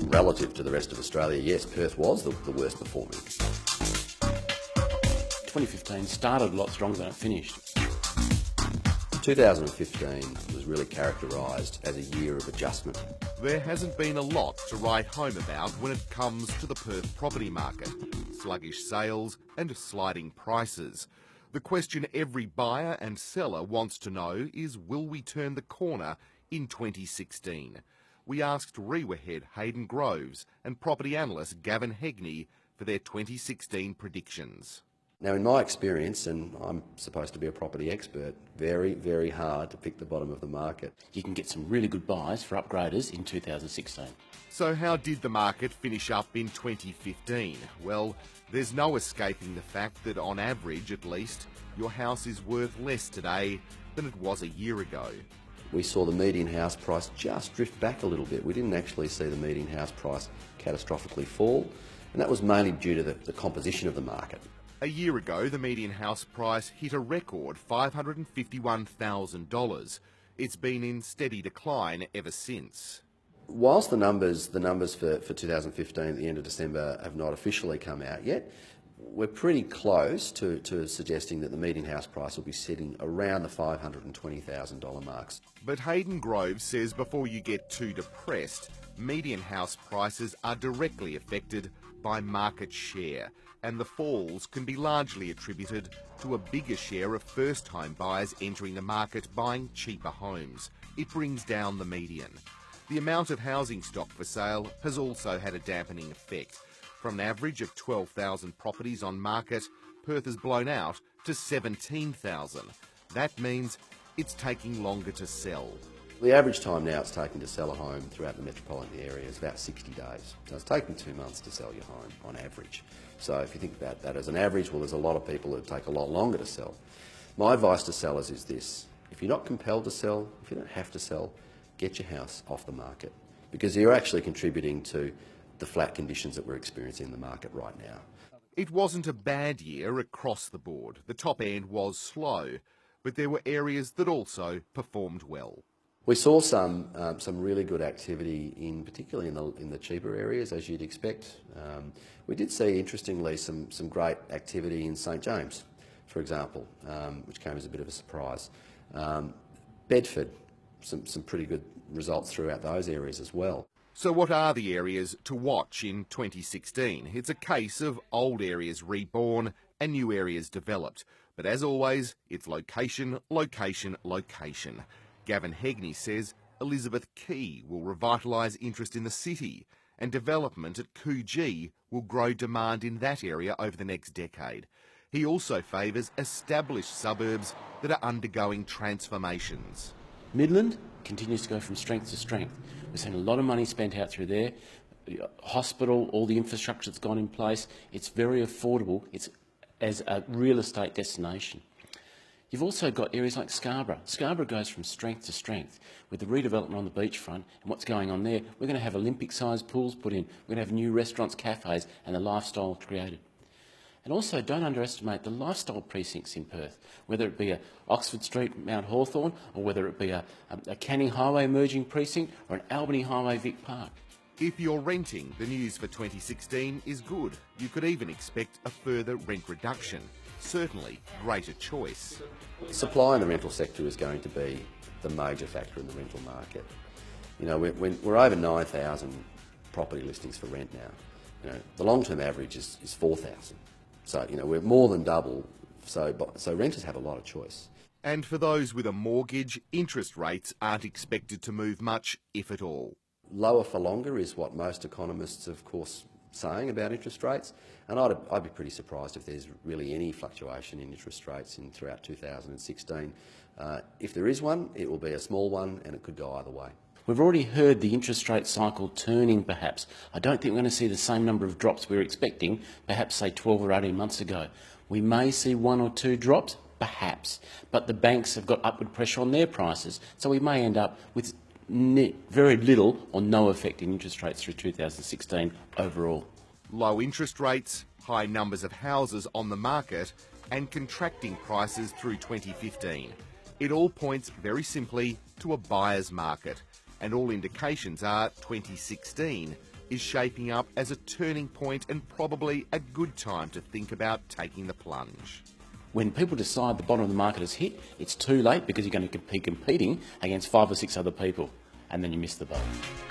relative to the rest of Australia, yes, Perth was the worst performing. 2015 started a lot stronger than it finished. 2015 was really characterised as a year of adjustment. There hasn't been a lot to write home about when it comes to the Perth property market. Sluggish sales and sliding prices. The question every buyer and seller wants to know is, will we turn the corner in 2016? We asked REIWA head Hayden Groves and property analyst Gavin Hegney for their 2016 predictions. Now, in my experience, and I'm supposed to be a property expert, very, very hard to pick the bottom of the market. You can get some really good buys for upgraders in 2016. So how did the market finish up in 2015? Well, there's no escaping the fact that on average, at least, your house is worth less today than it was a year ago. We saw the median house price just drift back a little bit. We didn't actually see the median house price catastrophically fall, and that was mainly due to the composition of the market. A year ago, the median house price hit a record $551,000. It's been in steady decline ever since. Whilst the numbers for 2015 at the end of December have not officially come out yet, we're pretty close to suggesting that the median house price will be sitting around the $520,000 marks. But Hayden Groves says before you get too depressed, median house prices are directly affected by market share, and the falls can be largely attributed to a bigger share of first-time buyers entering the market buying cheaper homes. It brings down the median. The amount of housing stock for sale has also had a dampening effect. From an average of 12,000 properties on market, Perth has blown out to 17,000. That means it's taking longer to sell. The average time now it's taking to sell a home throughout the metropolitan area is about 60 days. So it's taking 2 months to sell your home on average. So if you think about that as an average, well, there's a lot of people who take a lot longer to sell. My advice to sellers is this: if you're not compelled to sell, if you don't have to sell, get your house off the market, because you're actually contributing to the flat conditions that we're experiencing in the market right now. It wasn't a bad year across the board. The top end was slow, but there were areas that also performed well. We saw some really good activity, particularly in the cheaper areas, as you'd expect. We did see, interestingly, some great activity in St James, for example, which came as a bit of a surprise. Bedford, some pretty good results throughout those areas as well. So what are the areas to watch in 2016? It's a case of old areas reborn and new areas developed. But as always, it's location, location, location. Gavin Hegney says Elizabeth Quay will revitalise interest in the city, and development at Coogee will grow demand in that area over the next decade. He also favours established suburbs that are undergoing transformations. Midland continues to go from strength to strength. We're seeing a lot of money spent out through there. Hospital, all the infrastructure that's gone in place. It's very affordable. It's as a real estate destination. You've also got areas like Scarborough. Scarborough goes from strength to strength. With the redevelopment on the beachfront and what's going on there, we're going to have Olympic-sized pools put in. We're going to have new restaurants, cafes, and the lifestyle created. And also, don't underestimate the lifestyle precincts in Perth, whether it be a Oxford Street, Mount Hawthorn, or whether it be a Canning Highway emerging precinct, or an Albany Highway Vic Park. If you're renting, the news for 2016 is good. You could even expect a further rent reduction. Certainly greater choice. Supply in the rental sector is going to be the major factor in the rental market. You know, we're over 9,000 property listings for rent now. You know, the long-term average is 4,000. So, you know, we're more than double. So renters have a lot of choice. And for those with a mortgage, interest rates aren't expected to move much, if at all. Lower for longer is what most economists, of course, saying about interest rates, and I'd be pretty surprised if there's really any fluctuation in interest rates throughout 2016. If there is one, it will be a small one, and it could go either way. We've already heard the interest rate cycle turning, perhaps. I don't think we're going to see the same number of drops we were expecting, perhaps, say, 12 or 18 months ago. We may see 1 or 2 drops, perhaps, but the banks have got upward pressure on their prices, so we may end up with very little or no effect in interest rates through 2016 overall. Low interest rates, high numbers of houses on the market, and contracting prices through 2015. It all points very simply to a buyer's market, and all indications are 2016 is shaping up as a turning point and probably a good time to think about taking the plunge. When people decide the bottom of the market is hit, it's too late because you're going to be competing against 5 or 6 other people, and then you miss the boat.